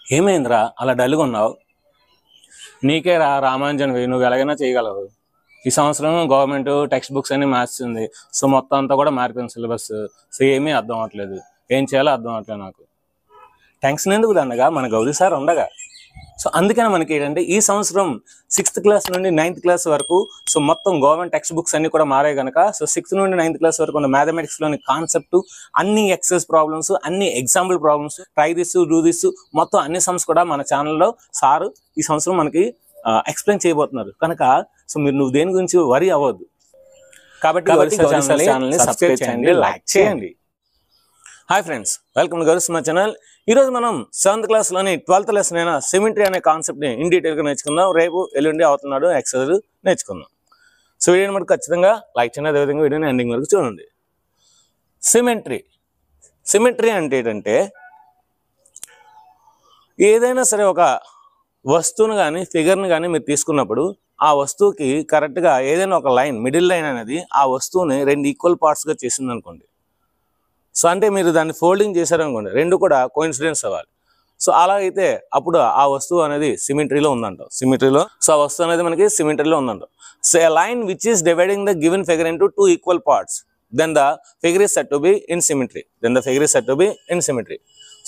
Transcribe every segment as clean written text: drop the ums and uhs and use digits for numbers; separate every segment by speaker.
Speaker 1: ఏమైందిరా అలా డల్గా ఉన్నావు? నీకే రామాంజన్ నువ్వు ఎలాగైనా చేయగలవు. ఈ సంవత్సరం గవర్నమెంట్ టెక్స్ట్ బుక్స్ అన్ని మార్చింది. సో మొత్తం అంతా కూడా మారిపోయింది సిలబస్. సో ఏమీ అర్థం అవ్వట్లేదు, ఏం చేయాలో అర్థం అవ్వట్లేదు నాకు. టెన్షన్ ఎందుకు దండగా, మన గౌరీ సార్ ఉండగా. సో అందుకని మనకి ఏంటంటే ఈ సంవత్సరం 6th క్లాస్ నుండి 9th క్లాస్ వరకు సో మొత్తం గవర్నమెంట్ టెక్స్ట్ బుక్స్ అన్ని కూడా మారాయి కనుక సో 6th నుండి 9th క్లాస్ వరకు ఉన్న మ్యాథమెటిక్స్లోని కాన్సెప్ట్, అన్ని ఎక్సైజ్ ప్రాబ్లమ్స్, అన్ని example problems, try this do this మొత్తం అన్ని సమ్స్ కూడా మన ఛానల్లో సారు ఈ సంవత్సరం మనకి ఎక్స్ప్లెయిన్ చేయబోతున్నారు కనుక సో నువ్వు దేని గురించి వరి అవ్వద్దు. కాబట్టి ఛానల్ని సబ్స్క్రైబ్ చేయండి, లైక్ చేయండి. Hi friends, welcome to Gauri channel. ఈరోజు మనం 7th క్లాస్లోని 12th లెసన్ అయిన సిమెట్రీ అనే కాన్సెప్ట్ని ఇన్ డీటెయిల్గా నేర్చుకుందాం. రేపు ఎల్లుండి అవుతున్నాడు ఎక్సైజ్ నేర్చుకుందాం. సో వీడియోని మనకు ఖచ్చితంగా లైక్ చేయండి, అదేవిధంగా వీడియోని ఎండింగ్ వరకు చూడండి. సిమెట్రీ అంటే ఏంటంటే ఏదైనా సరే ఒక వస్తువును కానీ ఫిగర్ని కానీ మీరు తీసుకున్నప్పుడు ఆ వస్తువుకి కరెక్ట్గా ఏదైనా ఒక లైన్, మిడిల్ లైన్ అనేది ఆ వస్తువుని 2 ఈక్వల్ పార్ట్స్గా చేసింది అనుకోండి. సో అంటే మీరు దాన్ని ఫోల్డింగ్ చేశారనుకోండి, 2 కూడా కోఇన్సిడెన్స్ అవ్వాలి. సో అలా అయితే అప్పుడు ఆ వస్తువు అనేది సిమెట్రీలో ఉందంటాం. సో ఆ వస్తువు అనేది మనకి సిమెట్రీలో ఉందంటాం. So a line which is dividing the given figure into 2 equal parts, then the figure is said to be in symmetry.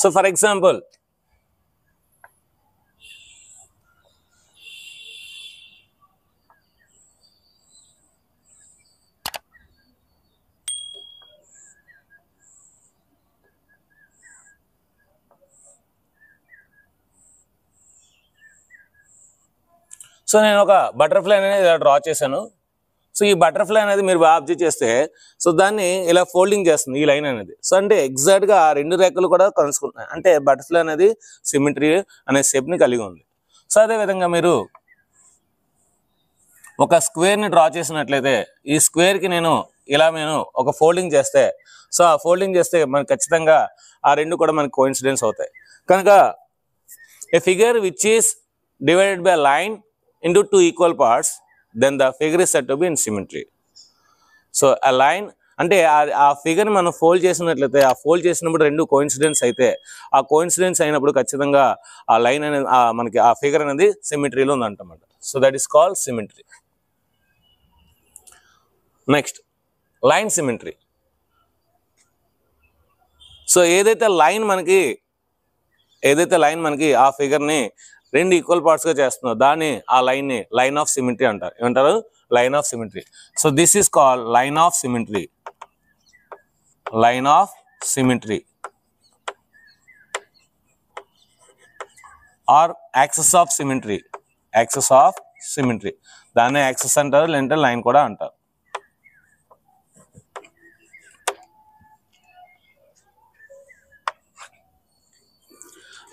Speaker 1: So for example, so నేను ఒక బటర్ఫ్లై అనేది ఇలా డ్రా చేశాను. సో ఈ బటర్ఫ్లై అనేది మీరు బాగా అబ్జర్వ్ చేస్తే సో దాన్ని ఇలా ఫోల్డింగ్ చేస్తుంది ఈ లైన్ అనేది. సో అంటే ఎగ్జాక్ట్గా ఆ 2 రేఖలు కూడా కలుసుకుంటున్నాయి, అంటే బటర్ఫ్లై అనేది సిమెట్రీ అనే షేప్ని కలిగి ఉంది. సో అదేవిధంగా మీరు ఒక స్క్వేర్ని డ్రా చేసినట్లయితే ఈ స్క్వేర్కి నేను ఒక ఫోల్డింగ్ చేస్తే సో ఆ ఫోల్డింగ్ చేస్తే మనకి ఖచ్చితంగా ఆ 2 కూడా మనకి కోఇన్సిడెన్స్ అవుతాయి. కనుక a figure which is divided by line into 2 equal parts, then the figure is said to be in symmetry. So a line అంటే ఆ ఫిగర్ని మనం ఫోల్డ్ చేసినట్లయితే ఆ ఫోల్డ్ చేసినప్పుడు 2 కోఇన్సిడెన్స్ అయితే ఆ కోఇన్సిడెన్స్ అయినప్పుడు ఖచ్చితంగా ఆ లైన్ అనేది మనకి ఆ ఫిగర్ అనేది సిమెట్రీలో ఉందంటమాట. So that is called symmetry. Next line symmetry. So ఏదైతే లైన్ మనకి ఆ ఫిగర్ని 2 ఈక్వల్ పార్ట్స్గా చేస్తుందో దాన్ని ఆ లైన్ ఆఫ్ సిమెట్రీ అంటారు. ఏమంటారు? Line of symmetry. So this is called line of or axis of symmetry. దాన్ని యాక్సెస్ అంటారు, లేదంటే లైన్ కూడా అంటారు.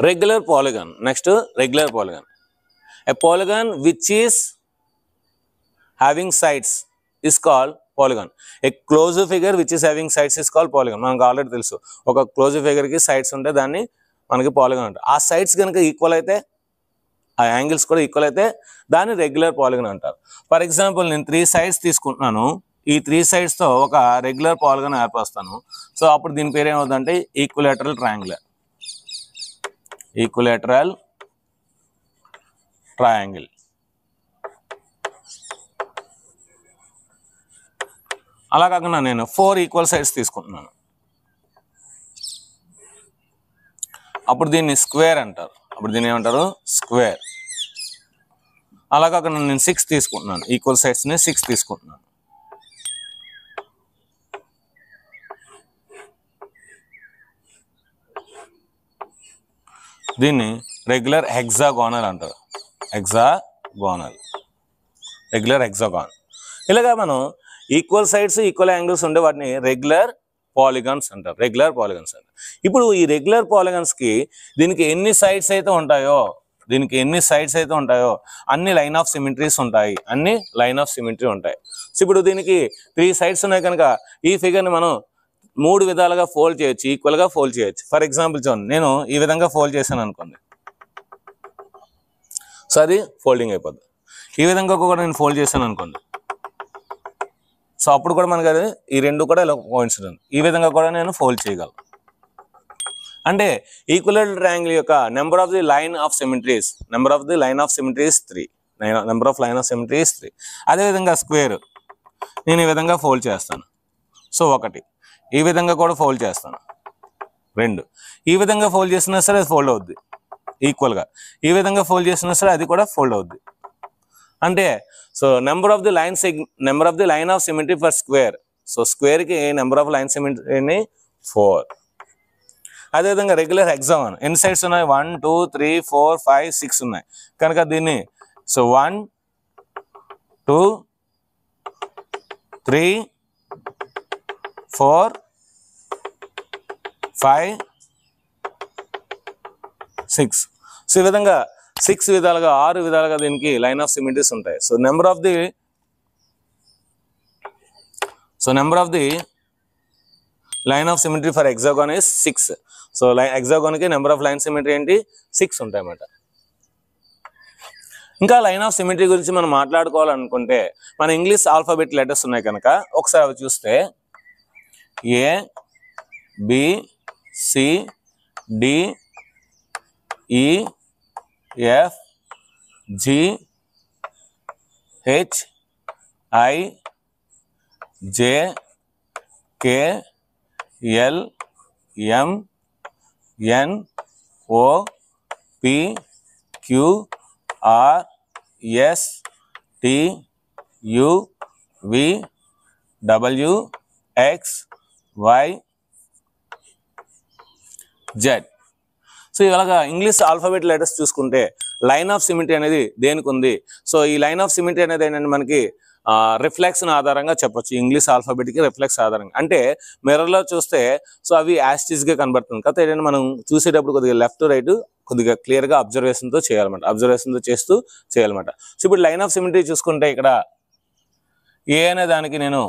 Speaker 1: Regular polygon. Next, regular polygon. A polygon which is having sides is called polygon. A closed figure which is having sides is called polygon. మనకు already తెలుసు, ఒక close ఫిగర్కి sides ఉంటే దాన్ని మనకి పాలిగాన్ అంటారు. ఆ సైడ్స్ కనుక ఈక్వల్ అయితే, ఆ యాంగిల్స్ కూడా ఈక్వల్ అయితే దాన్ని రెగ్యులర్ పాలిగాన్ అంటారు. ఫర్ ఎగ్జాంపుల్ నేను 3 సైడ్స్ తీసుకుంటున్నాను, ఈ 3 సైడ్స్తో ఒక రెగ్యులర్ పాలిగాన్ ఏర్పరుస్తాను. సో అప్పుడు దీని పేరు ఏమవుతుందంటే ఈక్విలేటరల్ ట్రయాంగిల్. అలా కాకుండా నేను 4 ఈక్వల్ సైడ్స్ తీసుకుంటున్నాను, అప్పుడు దీన్ని స్క్వేర్ అంటారు. స్క్వేర్. అలా కాకుండా నేను 6 తీసుకుంటున్నాను, ఈక్వల్ సైడ్స్ని 6 తీసుకుంటున్నాను, దీన్ని రెగ్యులర్ హెక్సాగోనల్ అంటారు. Regular hexagon. ఇలాగా మనం ఈక్వల్ సైడ్స్, ఈక్వల్ యాంగిల్స్ ఉండే వాటిని రెగ్యులర్ పాలిగాన్స్ అంటారు. ఇప్పుడు ఈ రెగ్యులర్ పాలిగాన్స్కి దీనికి ఎన్ని సైడ్స్ అయితే ఉంటాయో అన్ని లైన్ ఆఫ్ సిమెట్రీస్ ఉంటాయి. సో ఇప్పుడు దీనికి 3 సైడ్స్ ఉన్నాయి కనుక ఈ ఫిగర్ని మనం 3 విధాలుగా ఫోల్డ్ చేయొచ్చు, ఈక్వల్గా ఫోల్డ్ చేయొచ్చు. ఫర్ ఎగ్జాంపుల్ చూడండి, నేను ఈ విధంగా ఫోల్డ్ చేశాను అనుకోండి, సో అది ఫోల్డింగ్ అయిపోద్ది. ఈ విధంగా కూడా నేను ఫోల్డ్ చేశాను అనుకోండి, సో అప్పుడు కూడా మనకి అది ఈ 2 కూడా ఇలా కోఇన్సిడెన్స్. ఈ విధంగా కూడా నేను ఫోల్డ్ చేయగలను. అంటే ఈక్విలేటరల్ ట్రయాంగిల్ యొక్క number of the line of symmetries 3. Number of line of symmetry is 3. అదేవిధంగా స్క్వేర్ నేను ఈ విధంగా ఫోల్డ్ చేస్తాను. సో 1 ఈ విధంగా కూడా ఫోల్డ్ చేస్తాను. 2 ఈ విధంగా ఫోల్డ్ చేసినా సరే అది ఫోల్డ్ అవుద్ది ఈక్వల్గా. ఈ విధంగా ఫోల్డ్ చేసినా సరే అది కూడా ఫోల్డ్ అవుద్ది. అంటే so number of the line of symmetry for square. So స్క్వేర్కి నెంబర్ ఆఫ్ లైన్ సిమెట్రీని 4. అదేవిధంగా రెగ్యులర్ హెక్సాగన్ ఎన్ని సైడ్స్ ఉన్నాయి? 1 2 3 4 5 6 ఉన్నాయి కనుక దీన్ని సో 1 2 3 4 5 6. సో ఈ విధంగా 6 విధాలుగా 6 విధాలుగా దీనికి లైన్ ఆఫ్ సిమెట్రీస్ ఉంటాయి. So number of the line of symmetry for hexagon is 6. So హెక్సాగన్కి నెంబర్ ఆఫ్ లైన్ సిమెట్రీ ఏంటి? 6 ఉంటాయి అన్నమాట. ఇంకా లైన్ ఆఫ్ సిమెట్రీ గురించి మనం మాట్లాడుకోవాలనుకుంటే మన ఇంగ్లీష్ ఆల్ఫాబెట్ లెటర్స్ ఉన్నాయి కనుక ఒకసారి అవి చూస్తే A B C D E F G H I J K L M N O P Q R S T U V W X Y Z. So ఇలాగా English alphabet letters చూసుకుంటే line of symmetry అనేది దేనికి ఉంది? So ఈ line of symmetry అనేది ఏంటంటే మనకి reflection ఆధారంగా చెప్పొచ్చు. ఇంగ్లీష్ ఆల్ఫాబెట్కి రిఫ్లెక్స్ ఆధారంగా అంటే మిర్రర్లో చూస్తే సో అవి యాస్టిస్గా కనబడుతుంది. కాకపోతే ఏంటంటే మనం చూసేటప్పుడు కొద్దిగా లెఫ్ట్ రైట్ కొద్దిగా క్లియర్గా అబ్జర్వేషన్తో చేయాలన్నమాట. అబ్జర్వేషన్తో చేస్తూ చేయాలన్నమాట. సో ఇప్పుడు లైన్ ఆఫ్ సిమెట్రీ చూసుకుంటే ఇక్కడ ఏ అనే దానికి నేను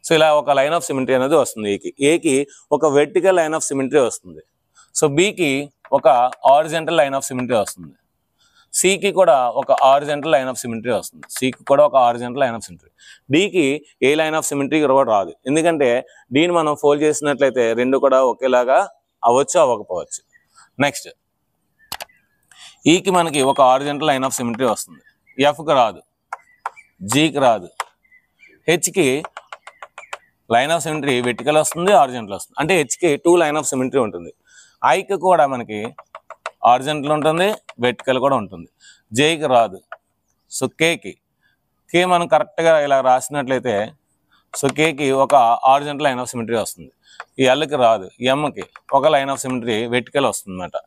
Speaker 1: సో ఇలా ఒక లైన్ ఆఫ్ సిమెట్రీ అనేది వస్తుంది. ఏకి ఒక వెర్టికల్ లైన్ ఆఫ్ సిమెట్రీ వస్తుంది. సో బికి ఒక హారిజాంటల్ లైన్ ఆఫ్ సిమెట్రీ వస్తుంది. సికి కూడా ఒక హారిజాంటల్ లైన్ ఆఫ్ సిమెట్రీ వస్తుంది. సికి కూడా ఒక హారిజాంటల్ లైన్ ఆఫ్ సిమెట్రీ. డికి ఏ లైన్ ఆఫ్ సిమెట్రీ కూడా రాదు. ఎందుకంటే డీని మనం ఫోల్డ్ చేసినట్లయితే రెండు కూడా ఒకేలాగా అవ్వచ్చు అవ్వకపోవచ్చు. నెక్స్ట్ ఈకి మనకి ఒక హారిజాంటల్ లైన్ ఆఫ్ సిమెట్రీ వస్తుంది. ఎఫ్కి రాదు, జీకి రాదు. హెచ్కి లైన్ ఆఫ్ సిమెట్రీ వెర్టికల్ వస్తుంది, హారిజాంటల్ వస్తుంది. అంటే హెచ్కి 2 లైన్ ఆఫ్ సిమెట్రీ ఉంటుంది. ఐకి కూడా మనకి హారిజాంటల్ ఉంటుంది, వెర్టికల్ కూడా ఉంటుంది. జేకి రాదు. సో కే మనం కరెక్ట్గా ఇలా రాసినట్లయితే సో కేకి ఒక హారిజాంటల్ లైన్ ఆఫ్ సిమెట్రీ వస్తుంది. ఈ ఎల్కి రాదు. ఎంకి ఒక లైన్ ఆఫ్ సిమెట్రీ వెర్టికల్ వస్తుంది అన్నమాట.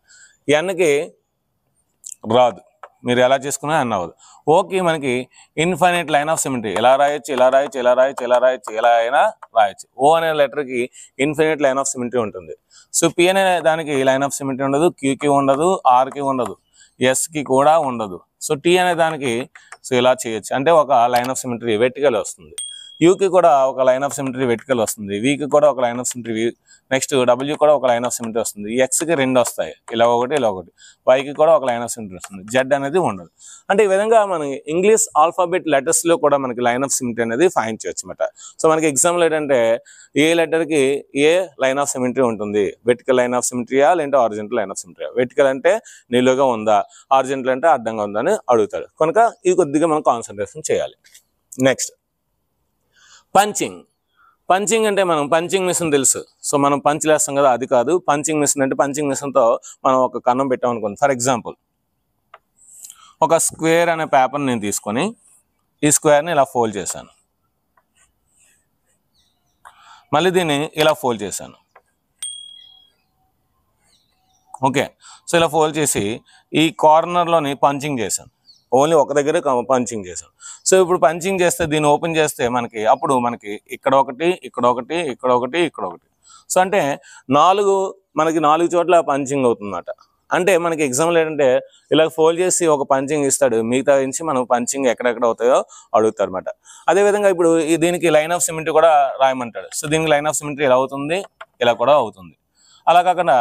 Speaker 1: ఎన్కి రాదు. మీరు ఎలా చేసుకున్నా అన్న అవ్వదు. ఓకే మనకి ఇన్ఫైనైట్ లైన్ ఆఫ్ సిమెట్రీ ఎలా రాయొచ్చు, ఇలా రాయొచ్చు, ఇలా రాయొచ్చు, ఇలా రాయొచ్చు, ఎలా అయినా రాయొచ్చు. ఓ అనే లెటర్కి ఇన్ఫైనైట్ లైన్ ఆఫ్ సిమెట్రీ ఉంటుంది. సో పి అనే దానికి లైన్ ఆఫ్ సిమెట్రీ ఉండదు, క్యూకి ఉండదు, ఆర్కి ఉండదు, ఎస్కి కూడా ఉండదు. సో టీ అనే దానికి సో ఇలా చేయొచ్చు. అంటే ఒక లైన్ ఆఫ్ సిమెట్రీ వెర్టికల్ వస్తుంది. యూకి కూడా ఒక లైన్ ఆఫ్ సిమెట్రీ వెర్టికల్ వస్తుంది. వీకి కూడా ఒక line of symmetry. Next W కూడా ఒక లైన్ ఆఫ్ సిమెట్రీ వస్తుంది. ఎక్స్కి 2 వస్తాయి, ఇలా ఒకటి ఇలా ఒకటి. వైకి కూడా ఒక లైన్ ఆఫ్ సిమెట్రీ వస్తుంది. జెడ్ అనేది ఉండదు. అంటే ఈ విధంగా మనం ఇంగ్లీష్ ఆల్ఫాబెట్ లెటర్స్లో కూడా మనకి లైన్ ఆఫ్ సిమెట్రీ అనేది ఫైండ్ చేయొచ్చు అనమాట. సో మనకి ఎగ్జాంపుల్ ఏంటంటే ఏ లెటర్కి ఏ లైన్ ఆఫ్ సిమెట్రీ ఉంటుంది? వెర్టికల్ లైన్ ఆఫ్ సిమెట్రీయా లేదంటే హారిజాంటల్ లైన్ ఆఫ్ సిమెట్రీయా? వెర్టికల్ అంటే నిలువుగా ఉందా, హారిజాంటల్ అంటే అడ్డంగా ఉందా అని అడుగుతాడు. కనుక ఇది కొద్దిగా మనం కాన్సన్ట్రేషన్ చేయాలి. నెక్స్ట్ పంచింగ్ అంటే మనం పంచింగ్ మిషన్ తెలుసు. సో మనం పంచ్ వేస్తాం కదా, అది కాదు. పంచింగ్ మిషన్ అంటే పంచింగ్ మిషన్తో మనం ఒక కన్నం పెట్టాం అనుకోండి. ఫర్ ఎగ్జాంపుల్ ఒక స్క్వేర్ అనే పేపర్ని నేను తీసుకొని ఈ స్క్వేర్ని ఇలా ఫోల్డ్ చేశాను. మళ్ళీ దీన్ని ఇలా ఫోల్డ్ చేశాను. ఓకే, సో ఇలా ఫోల్డ్ చేసి ఈ కార్నర్లోని పంచింగ్ చేశాను. ఓన్లీ ఒక దగ్గర పంచింగ్ చేశాను. సో ఇప్పుడు పంచింగ్ చేస్తే దీన్ని ఓపెన్ చేస్తే అప్పుడు మనకి ఇక్కడ ఒకటి, ఇక్కడ ఒకటి, ఇక్కడ ఒకటి, ఇక్కడ ఒకటి. సో అంటే 4 చోట్ల పంచింగ్ అవుతుందన్నమాట. అంటే మనకి ఎగ్జాంపుల్ ఏంటంటే ఇలా ఫోల్డ్ చేసి ఒక పంచింగ్ ఇస్తాడు, మిగతా నుంచి మనం పంచింగ్ ఎక్కడెక్కడ అవుతాయో అడుగుతారు అనమాట. అదేవిధంగా ఇప్పుడు దీనికి లైన్ ఆఫ్ సిమెట్రీ కూడా రాయమంటాడు. సో దీనికి లైన్ ఆఫ్ సిమెట్రీ ఎలా అవుతుంది? ఇలా కూడా అవుతుంది. అలా కాకుండా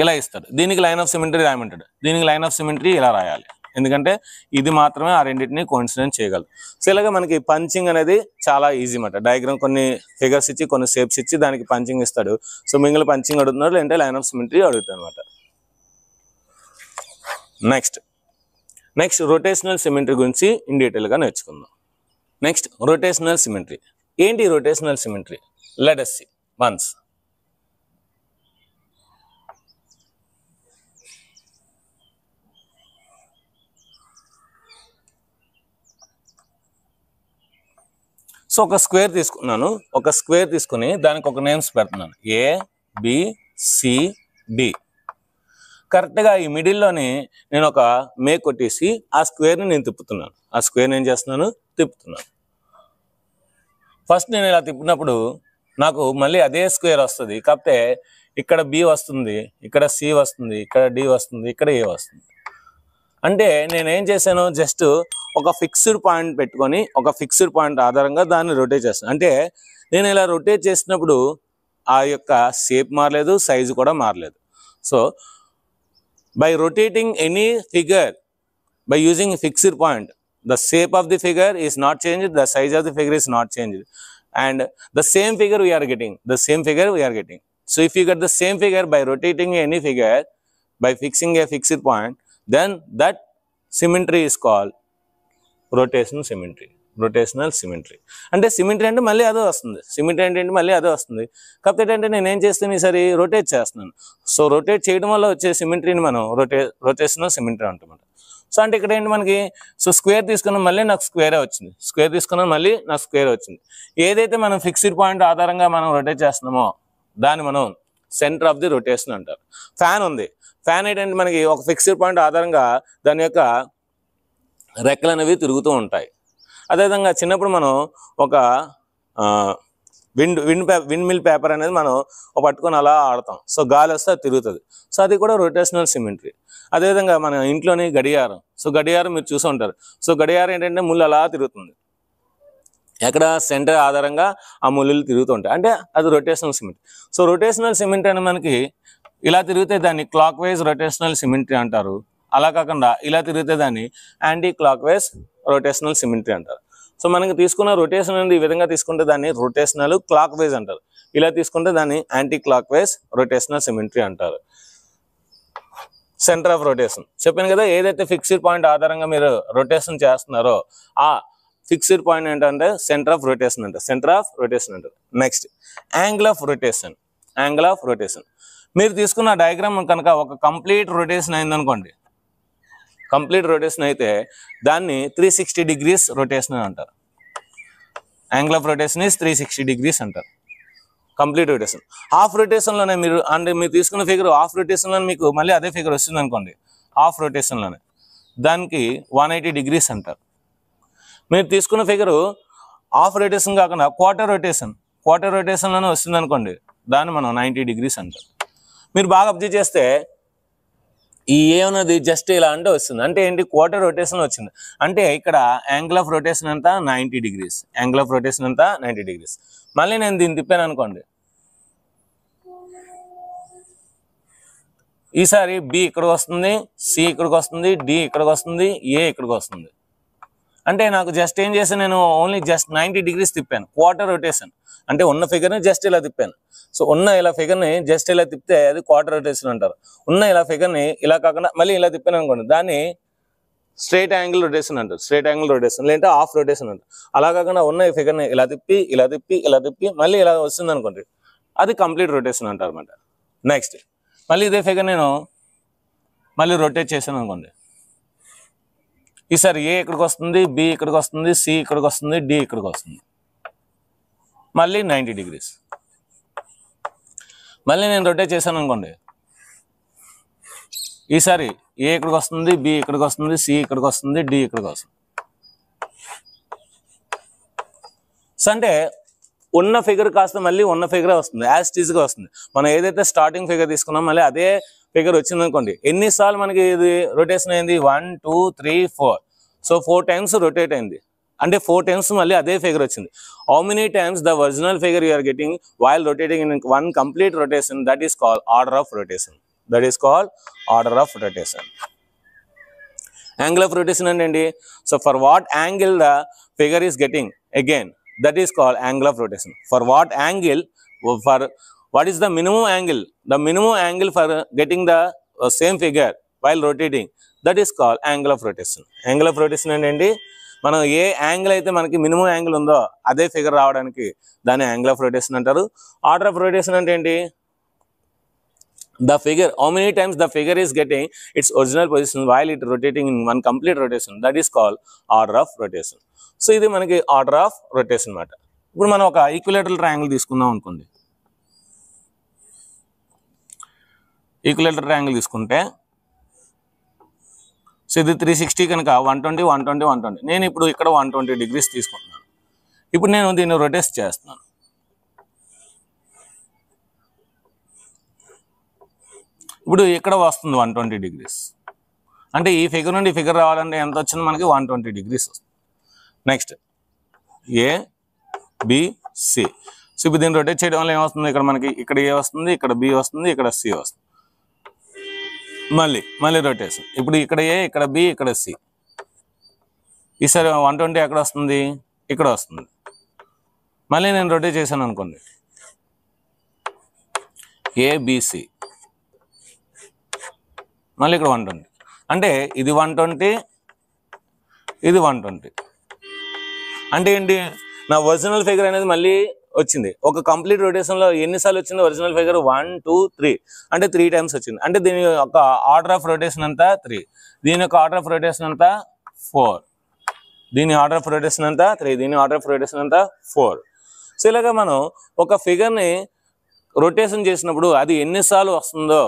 Speaker 1: ఇలా ఇస్తాడు. దీనికి లైన్ ఆఫ్ సిమెట్రీ రాయమంటాడు. దీనికి లైన్ ఆఫ్ సిమెట్రీ ఇలా రాయాలి. ఎందుకంటే ఇది మాత్రమే ఆ రెండింటిని కోఇన్సిడెంట్ చేయగలదు. సో ఇలాగే మనకి పంచింగ్ అనేది చాలా ఈజీ అన్నమాట. డయాగ్రామ్ కొన్ని ఫిగర్స్ ఇచ్చి కొన్ని షేప్స్ ఇచ్చి దానికి పంచింగ్ ఇస్తాడు. సో మిగిలిన పంచింగ్ అడుగుతున్నాడు, లేదంటే లైన్ ఆఫ్ సిమెట్రీ అడుగుతాడు అనమాట. నెక్స్ట్ రొటేషనల్ సిమెట్రీ గురించి ఇన్ డీటెయిల్గా నేర్చుకుందాం. Next rotational symmetry. ఏంటి rotational symmetry? Let us see once. So ఒక స్క్వేర్ తీసుకున్నాను, ఒక స్క్వేర్ తీసుకుని దానికి ఒక నేమ్స్ పెడుతున్నాను, ఏ బి సి డి. కరెక్ట్గా ఈ మిడిల్లోని నేను ఒక మేక్ కొట్టేసి ఆ స్క్వేర్ని నేను తిప్పుతున్నాను. ఆ స్క్వేర్ని ఏం చేస్తున్నాను? తిప్పుతున్నాను. ఫస్ట్ నేను ఇలా తిప్పినప్పుడు నాకు మళ్ళీ అదే స్క్వేర్ వస్తుంది, కాకపోతే ఇక్కడ బి వస్తుంది, ఇక్కడ సి వస్తుంది, ఇక్కడ డి వస్తుంది, ఇక్కడ ఏ వస్తుంది. అంటే నేనేం చేశాను, జస్ట్ ఒక ఫిక్స్డ్ పాయింట్ పెట్టుకొని ఒక ఫిక్స్డ్ పాయింట్ ఆధారంగా దాన్ని రొటేట్ చేస్తాను. అంటే నేను ఇలా రొటేట్ చేసినప్పుడు ఆ యొక్క షేప్ మారలేదు, సైజు కూడా మారలేదు. So by rotating any figure by using fixed point, the shape of the figure is not changed, the size of the figure is not changed, and the same figure we are getting. So if you get the same figure by rotating any figure by fixing a fixed point, then that symmetry is called rotational symmetry. అంటే symmetry అంటే మళ్ళీ అదే వస్తుంది, symmetry అంటే మళ్ళీ అదే వస్తుంది. కాకపోతే అంటే నేను ఏం చేస్తాను, ఈసారి రొటేట్ చేస్తున్నాను. సో రొటేట్ చేయడం వల్ల వచ్చే సిమెట్రీని మనం రొటేషనల్ సిమెట్రీ అంటాం. సో అంటే ఇక్కడ ఏంటి మనకి, సో స్క్వేర్ తీసుకున్నాం, మళ్ళీ నాకు స్క్వేరే వచ్చింది, స్క్వేర్ తీసుకున్నాం, మళ్ళీ నాకు స్క్వేర్ వచ్చింది. ఏదైతే మనం ఫిక్స్డ్ పాయింట్ ఆధారంగా మనం రొటేట్ చేస్తున్నామో దాన్ని మనం సెంటర్ ఆఫ్ ది రొటేషన్ అంటారు. ఫ్యాన్ ఉంది, ఫ్యాన్ ఏంటంటే మనకి ఒక ఫిక్స్డ్ పాయింట్ ఆధారంగా దాని యొక్క రెక్కలు అనేవి తిరుగుతూ ఉంటాయి. అదేవిధంగా చిన్నప్పుడు మనం ఒక విండ్ మిల్ పేపర్ అనేది మనం పట్టుకొని అలా ఆడతాం. సో గాలి వస్తే అది తిరుగుతుంది. సో అది కూడా రొటేషనల్ సిమెట్రీ. అదేవిధంగా మన ఇంట్లోని గడియారం, సో గడియారం మీరు చూసి ఉంటారు. సో గడియారం ఏంటంటే ముళ్ళు అలా తిరుగుతుంది, ఎక్కడ సెంటర్ ఆధారంగా ఆ ముళ్ళు తిరుగుతూ ఉంటాయి, అంటే అది rotational symmetry. So rotational symmetry అని మనకి ఇలా తిరిగితే దాన్ని క్లాక్ వైజ్ రొటేషనల్ సిమెట్రీ అంటారు. అలా కాకుండా ఇలా తిరిగితే దాన్ని anti clock wise rotational symmetry అంటారు. సో మనకి తీసుకున్న రొటేషన్ అనేది ఈ విధంగా తీసుకుంటే దాన్ని రొటేషనల్ క్లాక్ వైజ్ అంటారు. ఇలా తీసుకుంటే దాన్ని anti clock wise rotational symmetry అంటారు. సెంటర్ ఆఫ్ రొటేషన్ చెప్పాను కదా, ఏదైతే ఫిక్స్డ్ పాయింట్ ఆధారంగా మీరు రొటేషన్ చేస్తున్నారో ఆ ఫిక్స్డ్ పాయింట్ ఏంటంటే సెంటర్ ఆఫ్ రొటేషన్ అంటారు. Next angle of rotation. మీరు తీసుకున్న డయాగ్రామ్ కనుక ఒక కంప్లీట్ రొటేషన్ అయిందనుకోండి, కంప్లీట్ రొటేషన్ అయితే దాన్ని 360 degrees రొటేషన్ అంటారు. Angle of rotation is 360 degrees అంటారు, కంప్లీట్ రొటేషన్. హాఫ్ రొటేషన్లోనే మీరు అంటే మీరు తీసుకున్న ఫిగర్ హాఫ్ రొటేషన్లో మీకు మళ్ళీ అదే ఫిగర్ వస్తుంది అనుకోండి, హాఫ్ రొటేషన్లోనే దానికి 180 degrees అంటారు. మీరు తీసుకున్న ఫిగరు హాఫ్ రొటేషన్ కాకుండా క్వార్టర్ రొటేషన్లోనే వస్తుంది అనుకోండి, దాన్ని మనం 90 degrees అంటారు. మీరు బాగా అబ్జర్వ్ చేస్తే ఈ ఏ ఉన్నది జస్ట్ ఇలా అంటే వస్తుంది, అంటే ఏంటి, క్వార్టర్ రొటేషన్ వచ్చింది. అంటే ఇక్కడ యాంగిల్ ఆఫ్ రొటేషన్ అంతా 90 degrees, మళ్ళీ నేను దీన్ని తిప్పాను అనుకోండి, ఈసారి బి ఇక్కడికి వస్తుంది, సి ఇక్కడికి వస్తుంది, డి ఇక్కడికి వస్తుంది, ఏ ఇక్కడికి వస్తుంది. అంటే నాకు జస్ట్ ఏం చేశాను, నేను ఓన్లీ జస్ట్ 90 degrees తిప్పాను, క్వార్టర్ రొటేషన్. అంటే ఉన్న ఫిగర్ని జస్ట్ ఇలా తిప్పాను. సో ఉన్న ఇలా ఫిగర్ని జస్ట్ ఇలా తిప్పితే అది క్వార్టర్ రొటేషన్ అంటారు. ఉన్న ఇలా ఫిగర్ని ఇలా కాకుండా మళ్ళీ ఇలా తిప్పాను అనుకోండి, దాన్ని స్ట్రైట్ యాంగిల్ రొటేషన్ అంటారు, లేదంటే హాఫ్ రొటేషన్ అంటారు. అలా కాకుండా ఉన్న ఈ ఫిగర్ని ఇలా తిప్పి మళ్ళీ ఇలా వస్తుంది అనుకోండి, అది కంప్లీట్ రొటేషన్ అంటారు అనమాట. నెక్స్ట్ మళ్ళీ ఇదే ఫిగర్ నేను మళ్ళీ రొటేట్ చేశాను అనుకోండి, ఈసారి ఏ ఇక్కడికి వస్తుంది, బి ఇక్కడికి వస్తుంది, సి ఇక్కడికి వస్తుంది, డి ఇక్కడికి వస్తుంది, మళ్ళీ 90 degrees. మళ్ళీ నేను రొటేట్ చేశాను అనుకోండి, ఈసారి ఏ ఇక్కడికి వస్తుంది, బి ఇక్కడికి వస్తుంది, సి ఇక్కడికి వస్తుంది, డి ఇక్కడికి వస్తుంది. సో అంటే ఉన్న ఫిగర్ కాస్త మళ్ళీ ఉన్న ఫిగరే వస్తుంది, యాజ్ ఇట్ ఈజ్గా వస్తుంది. మనం ఏదైతే స్టార్టింగ్ ఫిగర్ తీసుకున్నాం మళ్ళీ అదే ఫిగర్ వచ్చింది అనుకోండి. ఎన్నిసార్లు మనకి ఇది రొటేషన్ అయింది, 1 2 3 4. సో 4 times రొటేట్ అయింది, అంటే 4 times మళ్ళీ అదే ఫిగర్ వచ్చింది. How many times the original figure you are getting while rotating in one complete rotation, that is called order of rotation. Angle of rotation అంటే so for what angle the figure is getting again that is called angle of rotation. For what angle, for what is the minimum angle, the minimum angle for getting the same figure while rotating, that is called angle of rotation. Angle of rotation అంటే మనం ఏ angle అయితే మనకి minimum angle ఉందో అదే figure రావడానికి దాన్ని angle of rotation అంటారు. Order of rotation అంటే ఏంటి, the figure, how many times the figure is getting its original position while it rotating in one complete rotation, that is called order of rotation. So ఇది మనకి order of rotation అన్నమాట. ఇప్పుడు మనం ఒక equilateral triangle తీసుకుందాం అనుకోండి. Equilateral triangle తీసుకుంటే so ఇది 360 కనుక 120 120 120, నేను ఇప్పుడు ఇక్కడ 120 degrees తీసుకుంటున్నాను. ఇప్పుడు నేను దీన్ని రొటేట్ చేస్తున్నాను. ఇప్పుడు ఇక్కడ వస్తుంది 120 degrees, అంటే ఈ ఫిగర్ నుండి ఈ ఫిగర్ రావాలంటే ఎంత వచ్చింది మనకి 120 degrees వస్తుంది. Next A B C. So ఇప్పుడు దీన్ని రొటేట్ చేయడం వల్ల ఏమొస్తుంది, ఇక్కడ మనకి ఇక్కడ ఏ వస్తుంది, ఇక్కడ బి వస్తుంది, ఇక్కడ సి వస్తుంది. మళ్ళీ రొటేషన్, ఇప్పుడు ఇక్కడ ఏ, ఇక్కడ బి, ఇక్కడ సి. ఈసారి 120 ఎక్కడ వస్తుంది, ఇక్కడ వస్తుంది. మళ్ళీ నేను రొటేట్ చేశాను అనుకోండి, ఏబిసి, మళ్ళీ ఇక్కడ 120, అంటే ఇది 120 ఇది 120. అంటే ఏంటి, నా ఒరిజినల్ ఫిగర్ అనేది మళ్ళీ వచ్చింది. ఒక కంప్లీట్ రొటేషన్లో ఎన్నిసార్లు వచ్చింది ఒరిజినల్ ఫిగర్, 1 2 3, అంటే 3 times వచ్చింది. అంటే దీని యొక్క ఆర్డర్ ఆఫ్ రొటేషన్ అంతా 3, దీని యొక్క ఆర్డర్ ఆఫ్ రొటేషన్ అంతా 4, దీని ఆర్డర్ ఆఫ్ రొటేషన్ అంతా 3, దీని ఆర్డర్ ఆఫ్ రొటేషన్ అంతా 4. సో ఇలాగా మనం ఒక ఫిగర్ని రొటేషన్ చేసినప్పుడు అది ఎన్నిసార్లు వస్తుందో,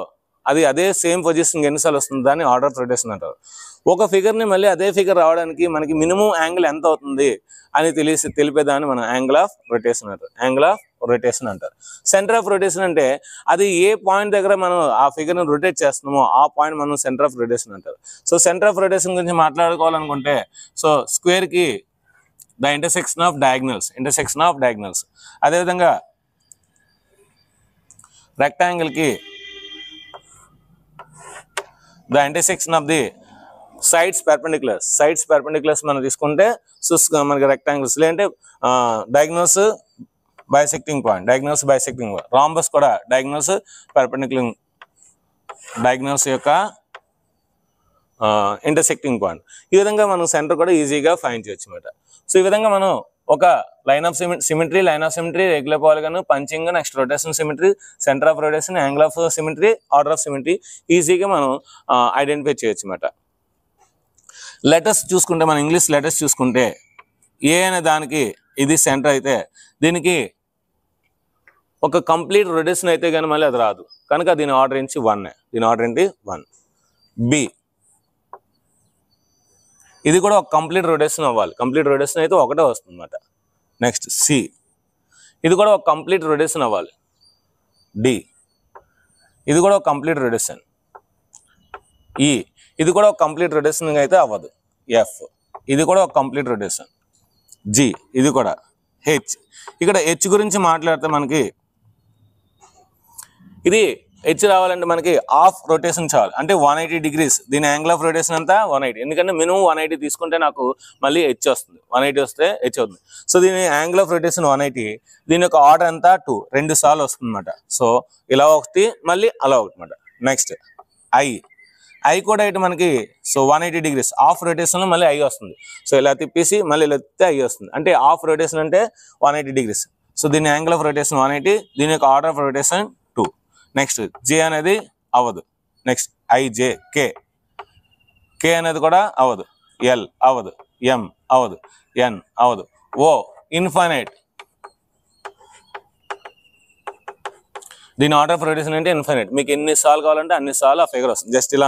Speaker 1: అది అదే సేమ్ పొజిషన్ ఎన్నిసార్లు వస్తుందో దాన్ని ఆర్డర్ ఆఫ్ రొటేషన్ అంటారు. ఒక ఫిగర్ని మళ్ళీ అదే ఫిగర్ రావడానికి మనకి మినిమం యాంగిల్ ఎంత అవుతుంది అని తెలిపేదాన్ని మనం యాంగిల్ ఆఫ్ రొటేషన్ అంటారు. యాంగిల్ ఆఫ్ రొటేషన్ అంటారు. సెంటర్ ఆఫ్ రొటేషన్ అంటే అది ఏ పాయింట్ దగ్గర మనం ఆ ఫిగర్ని రొటేట్ చేస్తున్నామో ఆ పాయింట్ మనం సెంటర్ ఆఫ్ రొటేషన్ అంటారు. సో సెంటర్ ఆఫ్ రొటేషన్ గురించి మాట్లాడుకోవాలనుకుంటే సో స్క్వేర్కి ద ఇంటర్సెక్షన్ ఆఫ్ డయాగ్నల్స్, అదేవిధంగా రెక్టాంగిల్కి the intersection of the sides perpendiculars మనం తీసుకుంటే సో మనకి రెక్టాంగిల్స్, లేదంటే డయాగ్నల్స్ బైసెక్టింగ్ పాయింట్, రాంబస్ కూడా డయాగ్నల్స్ పెర్పెండిక్యులర్, డయాగ్నల్స్ యొక్క ఇంటర్సెక్టింగ్ పాయింట్. ఈ విధంగా మనం సెంటర్ కూడా ఈజీగా ఫైండ్ చేయొచ్చు అన్నమాట. సో ఈ విధంగా మనం ఒక line of symmetry, regular polygon, punching, next rotation symmetry, centre of rotation, angle of symmetry, order of symmetry ఈజీగా మనం ఐడెంటిఫై చేయొచ్చు అన్నమాట. లెటర్స్ చూసుకుంటే, మన ఇంగ్లీష్ లెటర్స్ చూసుకుంటే ఏ అనే దానికి ఇది సెంటర్ అయితే దీనికి ఒక కంప్లీట్ రొటేషన్ అయితే కానీ మళ్ళీ అది రాదు కనుక దీని ఆర్డర్ ఏంటి 1. బి, ఇది కూడా ఒక కంప్లీట్ రొటేషన్ అవ్వాలి. కంప్లీట్ రొటేషన్ అయితే ఒకటే వస్తుంది అన్నమాట. నెక్స్ట్ సి, ఇది కూడా ఒక కంప్లీట్ రొటేషన్ అవ్వాలి. డి, ఇది కూడా ఒక కంప్లీట్ రొటేషన్. ఈ, ఇది కూడా ఒక కంప్లీట్ రొటేషన్ అయితే అవ్వదు. ఎఫ్, ఇది కూడా ఒక కంప్లీట్ రొటేషన్. జి, ఇది కూడా. హెచ్, ఇక్కడ హెచ్ గురించి మాట్లాడితే మనకి ఇది హెచ్ రావాలంటే మనకి హాఫ్ రొటేషన్ చాలు, అంటే 180 degrees. దీని యాంగిల్ ఆఫ్ రొటేషన్ అంతా 180, ఎందుకంటే మినిమం 180 తీసుకుంటే నాకు మళ్ళీ హెచ్ వస్తుంది. 180 వస్తే హెచ్ అవుతుంది. సో దీని యాంగిల్ ఆఫ్ రొటేషన్ 180, దీని యొక్క ఆర్డర్ అంతా 2 సార్లు వస్తుంది అనమాట. సో ఇలా ఒకటి మళ్ళీ అలా ఒకటి అనమాట. నెక్స్ట్ ఐ కూడా ఇటు మనకి సో 180 degrees హాఫ్ రొటేషన్లో మళ్ళీ ఐ వస్తుంది. సో ఇలా తిప్పేసి మళ్ళీ ఇలా తిప్పితే ఐ వస్తుంది, అంటే హాఫ్ రొటేషన్ అంటే 180 degrees. సో దీని యాంగిల్ ఆఫ్ రొటేషన్ 180, దీని యొక్క ఆర్డర్ ఆఫ్ రొటేషన్ 2. నెక్స్ట్ జే అనేది అవ్వదు. నెక్స్ట్ ఐజే, కే అనేది కూడా అవ్వదు. ఎల్ అవ్వదు. ఎం అవ్వదు. ఎన్ అవ్వదు. ఓ ఇన్ఫైనైట్, దీని ఆర్డర్ ఆఫ్ రొటేషన్ అంటే ఇన్ఫైనైట్. మీకు ఎన్నిసార్లు కావాలంటే అన్నిసార్లు ఆ ఫిగర్ వస్తుంది. జస్ట్ ఇలా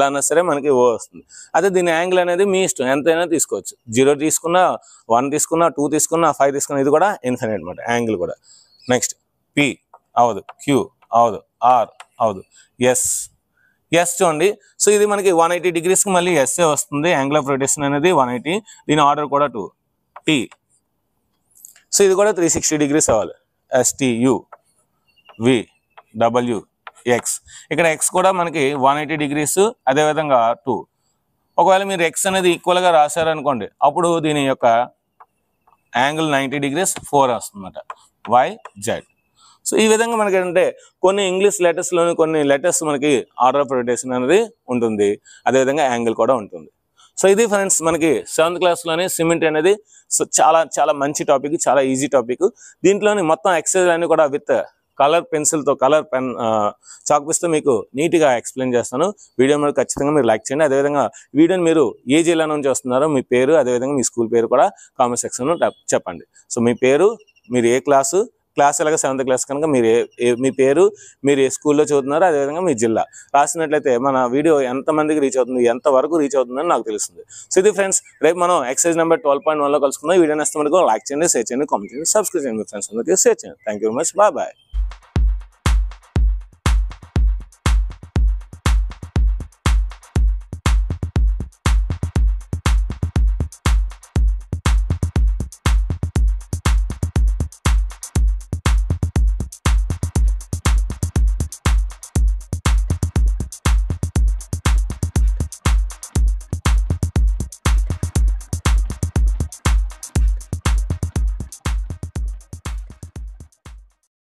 Speaker 1: అన్నా సరే మనకి ఓ వస్తుంది. అదే దీని యాంగిల్ అనేది మీ ఇష్టం, ఎంతైనా తీసుకోవచ్చు. 0 తీసుకున్నా, 1 తీసుకున్నా, 2 తీసుకున్నా, 5 తీసుకున్నా, ఇది కూడా ఇన్ఫైనైట్ అనమాట యాంగిల్ కూడా. నెక్స్ట్ పి అవదు. క్యూ అవదు. ఆర్ అవదు. ఎస్ చూడండి. సో ఇది మనకి 180 degrees మళ్ళీ ఎస్ఏ వస్తుంది. యాంగిల్ ఆఫ్ రొటేషన్ అనేది 180, దీని ఆర్డర్ కూడా 2. టీ, సో ఇది కూడా 360 degrees అవ్వాలి. ఎస్టియు, వి, డబ్ల్యూ, ఎక్స్. ఇక్కడ ఎక్స్ కూడా మనకి 180 degrees, అదేవిధంగా 2. ఒకవేళ మీరు ఎక్స్ అనేది ఈక్వల్గా రాశారనుకోండి, అప్పుడు దీని యొక్క యాంగిల్ 90 degrees 4 వస్తుందన్నమాట, YZ. సో ఈ విధంగా మనకి ఏంటంటే కొన్ని ఇంగ్లీష్ లెటర్స్లోని కొన్ని లెటర్స్ మనకి ఆర్డర్ ఆఫ్ రొటేషన్ అనేది ఉంటుంది, అదేవిధంగా యాంగిల్ కూడా ఉంటుంది. సో ఇది ఫ్రెండ్స్ మనకి 7th క్లాస్లోనే సిమెంట్ అనేది సో చాలా చాలా మంచి టాపిక్, చాలా ఈజీ టాపిక్. దీంట్లోని మొత్తం ఎక్సర్సైజ్ అన్ని కూడా విత్ కలర్ పెన్సిల్తో, కలర్ పెన్ చాక్ పీస్తో మీకు నీట్గా ఎక్స్ప్లెయిన్ చేస్తాను. వీడియో మీద ఖచ్చితంగా మీరు లైక్ చేయండి. అదేవిధంగా వీడియోని మీరు ఏ జిల్లా నుంచి వస్తున్నారో మీ పేరు, అదేవిధంగా మీ స్కూల్ పేరు కూడా కామెంట్ సెక్షన్లో చెప్పండి. సో మీ పేరు, మీరు ఏ క్లాస్ ఎలాగ 7th క్లాస్ కనుక మీరు మీ పేరు, మీరు ఏ స్కూల్లో చదువుతున్నారో, అదేవిధంగా మీ జిల్లా రాసినట్లయితే మన వీడియో ఎంతమందికి రీచ్ అవుతుంది, ఎంతవరకు రీచ్ అవుతుందని నాకు తెలుస్తుంది. సో ఇది ఫ్రెండ్స్, రేపు మనం ఎక్సర్సైజ్ నెంబర్ 12.1లో కలుసుకుందాం. ఈ వీడియో నష్టం లైక్ చేయండి, షేర్ చేయండి, కామెంట్ చేయండి, సబ్స్క్రైబ్ చేయండి, ఫ్రెండ్స్ అందరికీ షేర్ చేయండి. Thank you very much, bye.